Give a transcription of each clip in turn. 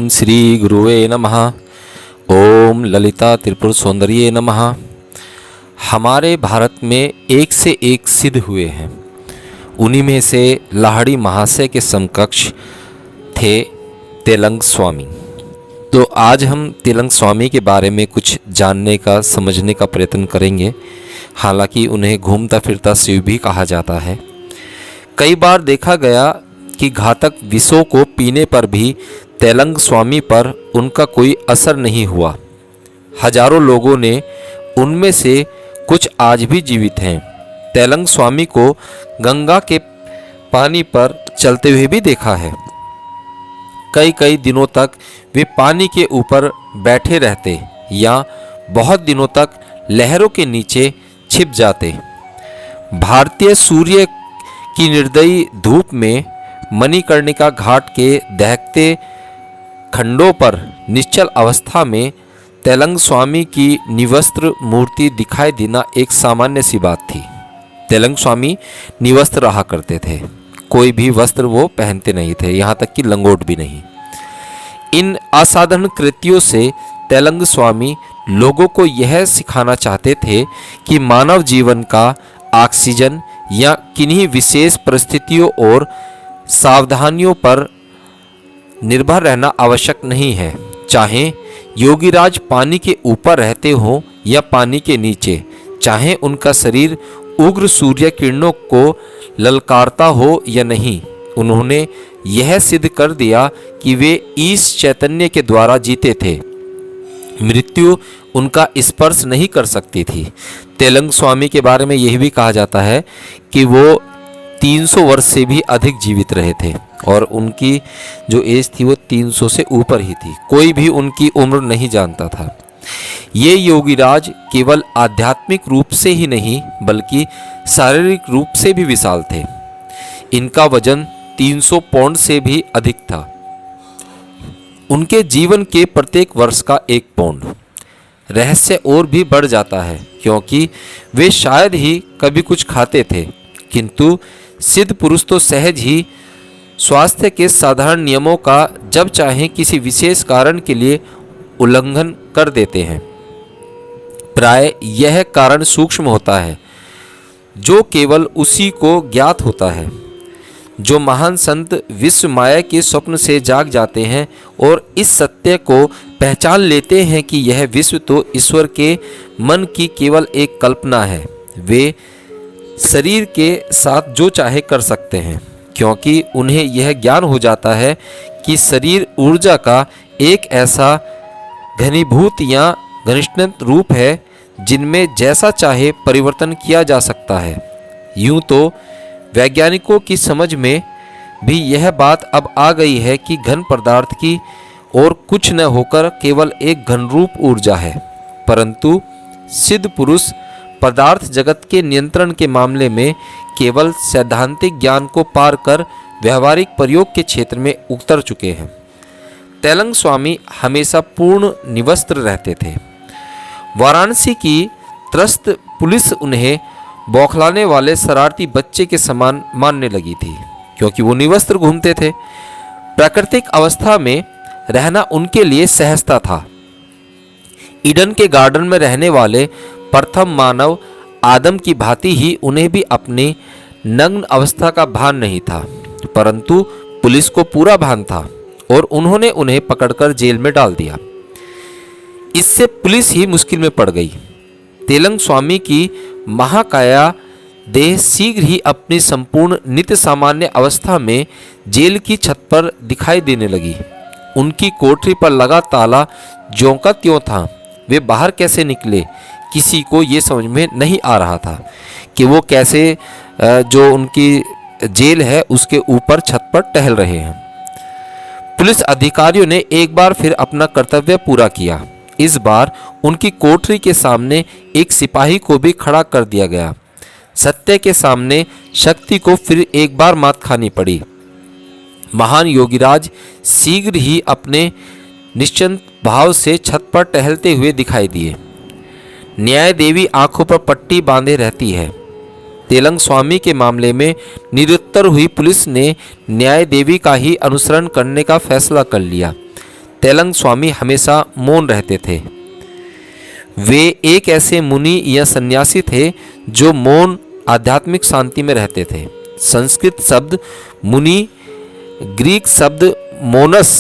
ओम श्री गुरुवे नमः। ओम ललिता त्रिपुर सौंदर्ये नमः। हमारे भारत में एक से एक सिद्ध हुए हैं। उन्हीं में से लाहिड़ी महाशय के समकक्ष थे तेलंग स्वामी। तो आज हम तेलंग स्वामी के बारे में कुछ जानने का समझने का प्रयत्न करेंगे। हालांकि उन्हें घूमता फिरता शिव भी कहा जाता है। कई बार देखा गया कि घातक विषों को पीने पर भी तेलंग स्वामी पर उनका कोई असर नहीं हुआ। हजारों लोगों ने, उनमें से कुछ आज भी जीवित हैं, तेलंग स्वामी को गंगा के पानी पर चलते हुए भी देखा है। कई कई दिनों तक वे पानी के ऊपर बैठे रहते या बहुत दिनों तक लहरों के नीचे छिप जाते। भारतीय सूर्य की निर्दयी धूप में मणिकर्णिका घाट के दहकते खंडों पर निश्चल अवस्था में तेलंग स्वामी की निवस्त्र मूर्ति दिखाई देना एक सामान्य सी बात थी। तेलंग स्वामी निवस्त्र रहा करते थे। कोई भी वस्त्र वो पहनते नहीं थे, यहाँ तक कि लंगोट भी नहीं। इन असाधारण कृत्यों से तेलंग स्वामी लोगों को यह सिखाना चाहते थे कि मानव जीवन का ऑक्सीजन या किन्हीं विशेष परिस्थितियों और सावधानियों पर निर्भर रहना आवश्यक नहीं है। चाहे योगीराज पानी के ऊपर रहते हों या पानी के नीचे, चाहे उनका शरीर उग्र सूर्य किरणों को ललकारता हो या नहीं, उन्होंने यह सिद्ध कर दिया कि वे ईश चैतन्य के द्वारा जीते थे। मृत्यु उनका स्पर्श नहीं कर सकती थी। तेलंग स्वामी के बारे में यह भी कहा जाता है कि वो 300 वर्ष से भी अधिक जीवित रहे थे और उनकी जो एज थी वो 300 से ऊपर ही थी। कोई भी उनकी उम्र नहीं जानता था। ये योगीराज केवल आध्यात्मिक रूप से ही नहीं बल्कि शारीरिक रूप से भी विशाल थे। इनका वजन 300 पौंड से भी अधिक था। उनके जीवन के प्रत्येक वर्ष का 1 पौंड। रहस्य और भी बढ़ जाता है क्योंकि वे शायद ही कभी कुछ खाते थे, किंतु सिद्ध पुरुष तो सहज ही स्वास्थ्य के साधारण नियमों का जब चाहे किसी विशेष कारण के लिए उल्लंघन कर देते हैं। प्राय यह कारण सूक्ष्म होता है जो केवल उसी को ज्ञात होता है। जो महान संत विश्व माया के स्वप्न से जाग जाते हैं और इस सत्य को पहचान लेते हैं कि यह विश्व तो ईश्वर के मन की केवल एक कल्पना है, वे शरीर के साथ जो चाहे कर सकते हैं, क्योंकि उन्हें यह ज्ञान हो जाता है कि शरीर ऊर्जा का एक ऐसा घनीभूत या घनिष्ठ रूप है जिनमें जैसा चाहे परिवर्तन किया जा सकता है। यूं तो वैज्ञानिकों की समझ में भी यह बात अब आ गई है कि घन पदार्थ की और कुछ न होकर केवल एक घनरूप ऊर्जा है, परंतु सिद्ध पुरुष पदार्थ जगत के नियंत्रण के मामले में केवल सैद्धांतिक ज्ञान को पार कर व्यवहारिक प्रयोग के क्षेत्र में उतर चुके हैं। तेलंग स्वामी हमेशा पूर्ण निवस्त्र रहते थे। वाराणसी की त्रस्त पुलिस उन्हें बौखलाने वाले शरारती बच्चे के समान मानने लगी थी क्योंकि वो निवस्त्र घूमते थे। प्राकृतिक अवस्था में रहना उनके लिए सहजता था। ईडन के गार्डन में रहने वाले प्रथम मानव आदम की भांति ही उन्हें भी अपनी नग्न अवस्था का भान नहीं था, परंतु पुलिस को पूरा भान था और उन्होंने उन्हें पकड़कर जेल में डाल दिया। इससे पुलिस ही मुश्किल में पड़ गई। तेलंग स्वामी की महाकाया देह शीघ्र ही अपनी संपूर्ण नित्य सामान्य अवस्था में जेल की छत पर दिखाई देने लगी। उनकी कोठरी पर लगा ताला ज्यों का त्यों था। वे बाहर कैसे निकले, किसी को ये समझ में नहीं आ रहा था कि वो कैसे जो उनकी जेल है उसके ऊपर छत पर टहल रहे हैं। पुलिस अधिकारियों ने एक बार फिर अपना कर्तव्य पूरा किया। इस बार उनकी कोठरी के सामने एक सिपाही को भी खड़ा कर दिया गया। सत्य के सामने शक्ति को फिर एक बार मात खानी पड़ी। महान योगीराज शीघ्र ही अपने निश्चिंत भाव से छत पर टहलते हुए दिखाई दिए। न्याय देवी आंखों पर पट्टी बांधे रहती है। तेलंग स्वामी के मामले में निरुत्तर हुई पुलिस ने न्याय देवी का ही अनुसरण करने का फैसला कर लिया। तेलंग स्वामी हमेशा मौन रहते थे। वे एक ऐसे मुनि या सन्यासी थे जो मौन आध्यात्मिक शांति में रहते थे। संस्कृत शब्द मुनि ग्रीक शब्द मोनस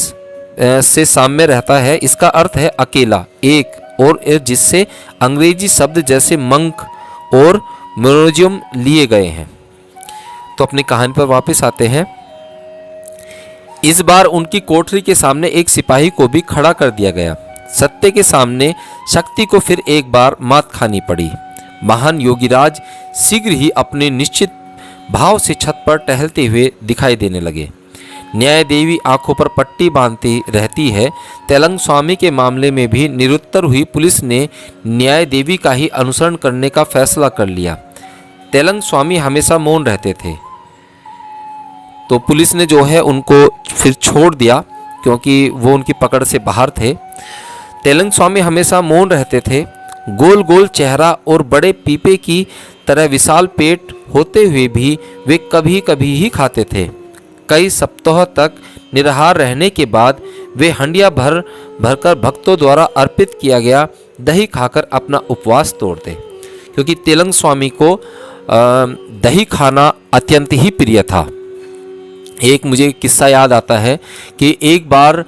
से साम्य रहता है। इसका अर्थ है अकेला, एक, और जिससे अंग्रेजी शब्द जैसे मंक और मोनोजियम लिए गए हैं। तो अपनी कहानी पर वापस आते हैं। इस बार उनकी कोठरी के सामने एक सिपाही को भी खड़ा कर दिया गया। सत्य के सामने शक्ति को फिर एक बार मात खानी पड़ी। महान योगीराज शीघ्र ही अपने निश्चित भाव से छत पर टहलते हुए दिखाई देने लगे। न्याय देवी आंखों पर पट्टी बांधती रहती है। तेलंग स्वामी के मामले में भी निरुत्तर हुई पुलिस ने न्याय देवी का ही अनुसरण करने का फैसला कर लिया। तेलंग स्वामी हमेशा मौन रहते थे, तो पुलिस ने जो है उनको फिर छोड़ दिया क्योंकि वो उनकी पकड़ से बाहर थे। तेलंग स्वामी हमेशा मौन रहते थे। गोल गोल चेहरा और बड़े पीपे की तरह विशाल पेट होते हुए भी वे कभी कभी ही खाते थे। कई सप्ताह तक निराहार रहने के बाद वे हंडिया भरकर भक्तों द्वारा अर्पित किया गया दही खाकर अपना उपवास तोड़ते, क्योंकि तेलंग स्वामी को दही खाना अत्यंत ही प्रिय था। एक मुझे किस्सा याद आता है कि एक बार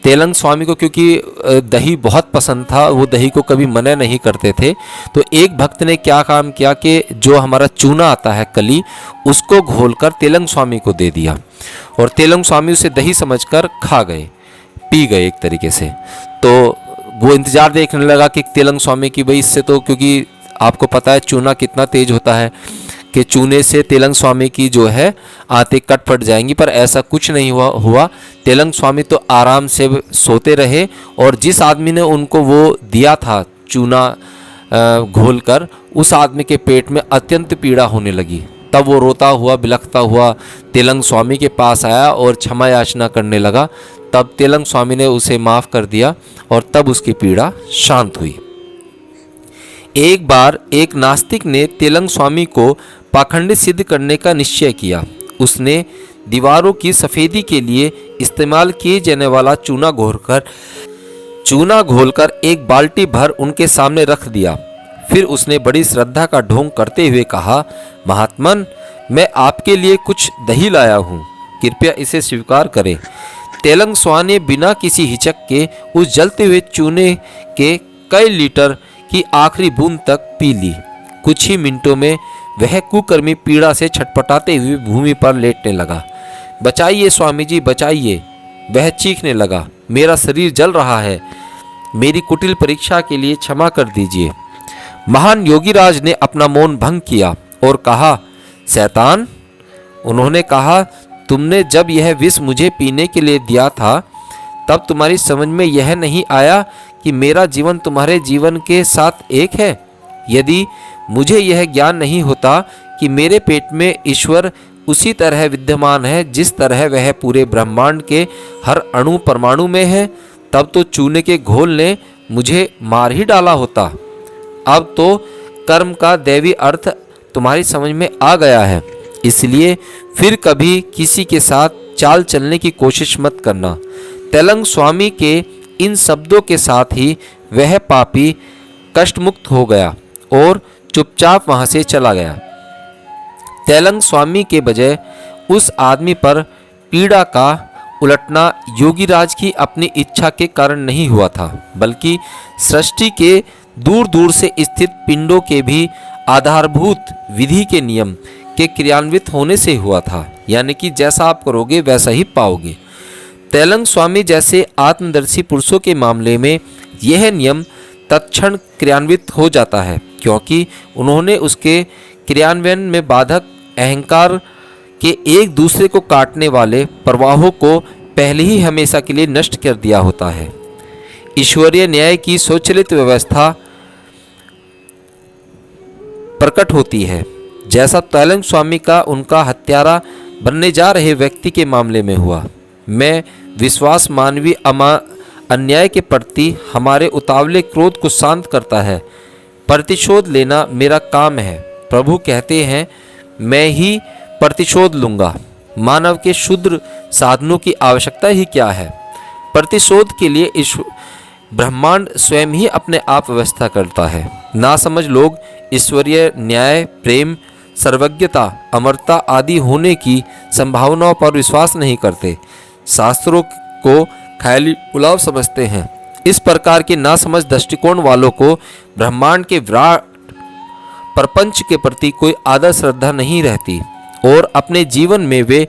तेलंग स्वामी को क्योंकि दही बहुत पसंद था, वो दही को कभी मना नहीं करते थे। तो एक भक्त ने क्या काम किया कि जो हमारा चूना आता है कली, उसको घोलकर तेलंग स्वामी को दे दिया और तेलंग स्वामी उसे दही समझकर खा गए, पी गए एक तरीके से। तो वो इंतज़ार देखने लगा कि तेलंग स्वामी की भाई इससे तो, क्योंकि आपको पता है चूना कितना तेज होता है कि चूने से तेलंग स्वामी की जो है आंतें कट फट जाएंगी, पर ऐसा कुछ नहीं हुआ। तेलंग स्वामी तो आराम से सोते रहे और जिस आदमी ने उनको वो दिया था चूना घोलकर, उस आदमी के पेट में अत्यंत पीड़ा होने लगी। तब वो रोता हुआ बिलखता हुआ तेलंग स्वामी के पास आया और क्षमा याचना करने लगा। तब तेलंग स्वामी ने उसे माफ़ कर दिया और तब उसकी पीड़ा शांत हुई। एक बार एक नास्तिक ने तेलंग स्वामी को पाखंडित सिद्ध करने का निश्चय किया। उसने दीवारों की सफ़ेदी के लिए इस्तेमाल किए जाने वाला चूना घोलकर एक बाल्टी भर उनके सामने रख दिया। फिर उसने बड़ी श्रद्धा का ढोंग करते हुए कहा, महात्मन, मैं आपके लिए कुछ दही लाया हूँ, कृपया इसे स्वीकार करें। तेलंग स्वामी ने बिना किसी हिचक के उस जलते हुए चूने के कई लीटर की आखिरी बूंद तक पी ली। कुछ ही मिनटों में वह कुकर्मी पीड़ा से छटपटाते हुए भूमि पर लेटने लगा। बचाइए स्वामी जी, बचाइए, वह चीखने लगा। मेरा शरीर जल रहा है, मेरी कुटिल परीक्षा के लिए क्षमा कर दीजिए। महान योगीराज ने अपना मौन भंग किया और कहा, शैतान, उन्होंने कहा, तुमने जब यह विष मुझे पीने के लिए दिया था तब तुम्हारी समझ में यह नहीं आया कि मेरा जीवन तुम्हारे जीवन के साथ एक है। यदि मुझे यह ज्ञान नहीं होता कि मेरे पेट में ईश्वर उसी तरह विद्यमान है जिस तरह वह पूरे ब्रह्मांड के हर अणु परमाणु में है, तब तो चूने के घोल ने मुझे मार ही डाला होता। अब तो कर्म का दैवी अर्थ तुम्हारी समझ में आ गया है, इसलिए फिर कभी किसी के साथ चाल चलने की कोशिश मत करना। तेलंग स्वामी के इन शब्दों के साथ ही वह पापी कष्टमुक्त हो गया और चुपचाप वहां से चला गया। तेलंग स्वामी के बजाय उस आदमी पर पीड़ा का उलटना योगीराज की अपनी इच्छा के कारण नहीं हुआ था, बल्कि सृष्टि के दूर दूर से स्थित पिंडों के भी आधारभूत विधि के नियम के क्रियान्वित होने से हुआ था। यानी कि जैसा आप करोगे वैसा ही पाओगे। तेलंग स्वामी जैसे आत्मदर्शी पुरुषों के मामले में यह नियम तत्क्षण क्रियान्वित हो जाता है, क्योंकि उन्होंने उसके क्रियान्वयन में बाधक अहंकार के एक दूसरे को काटने वाले प्रवाहों को पहले ही हमेशा के लिए नष्ट कर दिया होता है। ईश्वरीय न्याय की स्वचालित व्यवस्था प्रकट होती है, जैसा तेलंग स्वामी का उनका हत्यारा बनने जा रहे व्यक्ति के मामले में हुआ। मैं विश्वास मानवीय अन्याय के प्रति हमारे उतावले क्रोध को शांत करता है। प्रतिशोध लेना मेरा काम है। प्रभु कहते हैं, मैं ही प्रतिशोध लूँगा। मानव के क्षुद्र साधनों की आवश्यकता ही क्या है। प्रतिशोध के लिए ब्रह्मांड स्वयं ही अपने आप व्यवस्था करता है। नासमझ लोग ईश्वरीय न्याय, प्रेम, सर्वज्ञता, अमरता आदि होने की संभावनाओं पर विश्वास नहीं करते, शास्त्रों को ख्याली उलाव समझते हैं। इस प्रकार के नासमझ दृष्टिकोण वालों को ब्रह्मांड के विराट प्रपंच के प्रति कोई आदर श्रद्धा नहीं रहती और अपने जीवन में वे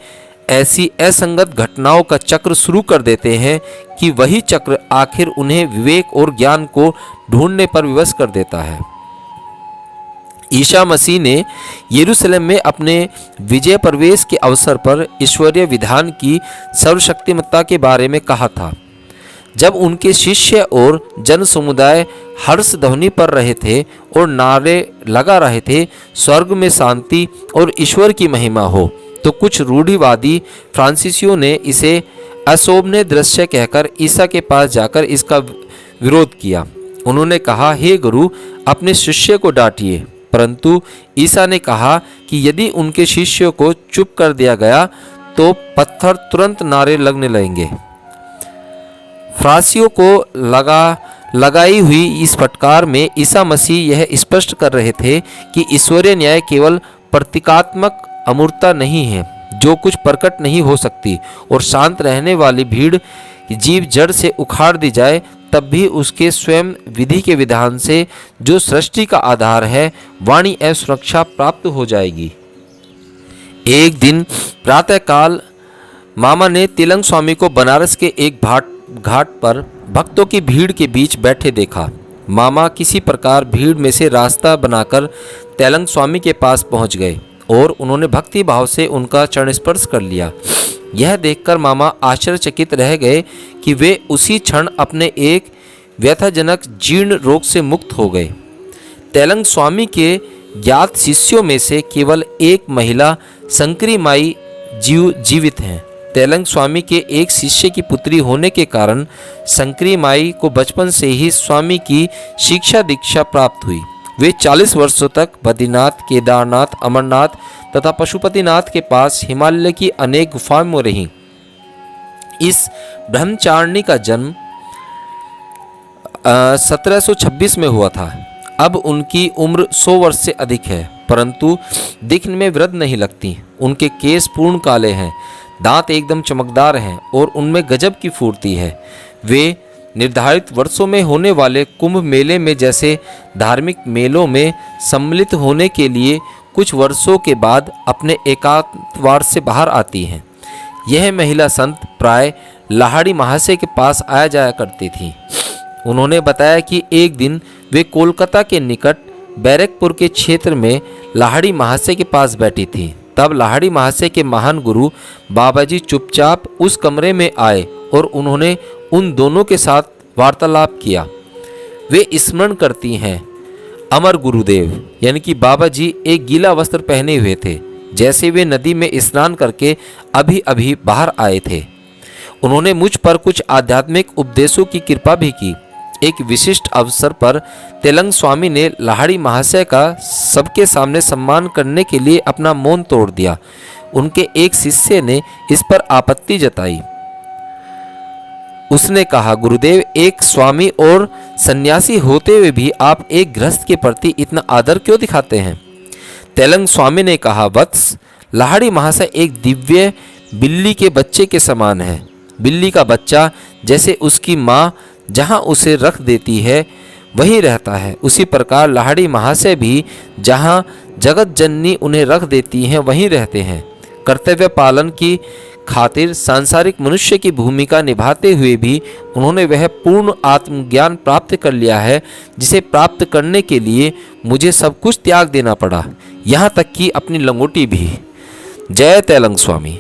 ऐसी असंगत घटनाओं का चक्र शुरू कर देते हैं कि वही चक्र आखिर उन्हें विवेक और ज्ञान को ढूंढने पर विवश कर देता है। ईसा मसीह ने यरूशलेम में अपने विजय प्रवेश के अवसर पर ईश्वरीय विधान की सर्वशक्तिमत्ता के बारे में कहा था। जब उनके शिष्य और जन समुदाय हर्ष ध्वनि पर रहे थे और नारे लगा रहे थे, स्वर्ग में शांति और ईश्वर की महिमा हो, तो कुछ रूढ़िवादी फ्रांसीसियों ने इसे अशोभनीय दृश्य कहकर ईसा के पास जाकर इसका विरोध किया। उन्होंने कहा, हे गुरु, अपने शिष्य को डांटिए। परंतु ईसा ने कहा कि यदि उनके शिष्यों को चुप कर दिया गया तो पत्थर तुरंत नारे लगने लगेंगे। फ्रांसियों को लगाई हुई इस फटकार में ईसा मसीह यह स्पष्ट कर रहे थे कि ईश्वरीय न्याय केवल प्रतीकात्मक अमूर्तता नहीं है जो कुछ प्रकट नहीं हो सकती, और शांत रहने वाली भीड़ जीव जड़ से उखाड़ दी जाए तब भी उसके स्वयं विधि के विधान से, जो सृष्टि का आधार है, वाणी एवं सुरक्षा प्राप्त हो जाएगी। एक दिन प्रातःकाल मामा ने तेलंग स्वामी को बनारस के एक घाट पर भक्तों की भीड़ के बीच बैठे देखा। मामा किसी प्रकार भीड़ में से रास्ता बनाकर तेलंग स्वामी के पास पहुंच गए और उन्होंने भक्ति भाव से उनका चरण स्पर्श कर लिया। यह देखकर मामा आश्चर्यचकित रह गए कि वे उसी क्षण अपने एक व्यथाजनक जीर्ण रोग से मुक्त हो गए। तेलंग स्वामी के ज्ञात शिष्यों में से केवल एक महिला शंकरी माई जीवित हैं। तेलंग स्वामी के एक शिष्य की पुत्री होने के कारण शंकरी माई को बचपन से ही स्वामी की शिक्षा दीक्षा प्राप्त हुई। वे 40 वर्षों तक बद्रीनाथ, केदारनाथ, अमरनाथ तथा पशुपतिनाथ के पास हिमालय की अनेक गुफाओं में रहीं। इस ब्रह्मचारिणी का जन्म 1726 में हुआ था। अब उनकी उम्र 100 वर्ष से अधिक है, परंतु दिखने में वृद्ध नहीं लगती। उनके केस पूर्ण काले हैं, दांत एकदम चमकदार हैं और उनमें गजब की फुर्ती है। वे निर्धारित वर्षों में होने वाले कुंभ मेले में जैसे धार्मिक मेलों में सम्मिलित होने के लिए कुछ वर्षों के बाद अपने एकांतवास से बाहर आती हैं। यह महिला संत प्राय लाहड़ी महाशय के पास आया जाया करती थी। उन्होंने बताया कि एक दिन वे कोलकाता के निकट बैरकपुर के क्षेत्र में लाहड़ी महाशय के पास बैठी थी। तब लाहड़ी महाशय के महान गुरु बाबाजी चुपचाप उस कमरे में आए और उन्होंने उन दोनों के साथ वार्तालाप किया। वे स्मरण करती हैं, अमर गुरुदेव यानी कि बाबा जी एक गीला वस्त्र पहने हुए थे, जैसे वे नदी में स्नान करके अभी अभी बाहर आए थे। उन्होंने मुझ पर कुछ आध्यात्मिक उपदेशों की कृपा भी की। एक विशिष्ट अवसर पर तेलंग स्वामी ने लाहड़ी महाशय का सबके सामने सम्मान करने के लिए अपना मौन तोड़ दिया। उनके एक शिष्य ने इस पर आपत्ति जताई। उसने कहा, गुरुदेव, एक स्वामी और सन्यासी होते हुए भी आप एक गृहस्थ के प्रति इतना आदर क्यों दिखाते हैं? तेलंग स्वामी ने कहा, वत्स, लाहड़ी महाशय एक दिव्य बिल्ली के बच्चे के समान है। बिल्ली का बच्चा जैसे उसकी माँ जहाँ उसे रख देती है वहीं रहता है, उसी प्रकार लाहड़ी महाशय भी जहाँ जगत जननी उन्हें रख देती हैं वहीं रहते हैं। कर्तव्य पालन की खातिर सांसारिक मनुष्य की भूमिका निभाते हुए भी उन्होंने वह पूर्ण आत्मज्ञान प्राप्त कर लिया है जिसे प्राप्त करने के लिए मुझे सब कुछ त्याग देना पड़ा, यहाँ तक कि अपनी लंगोटी भी। जय तेलंग स्वामी।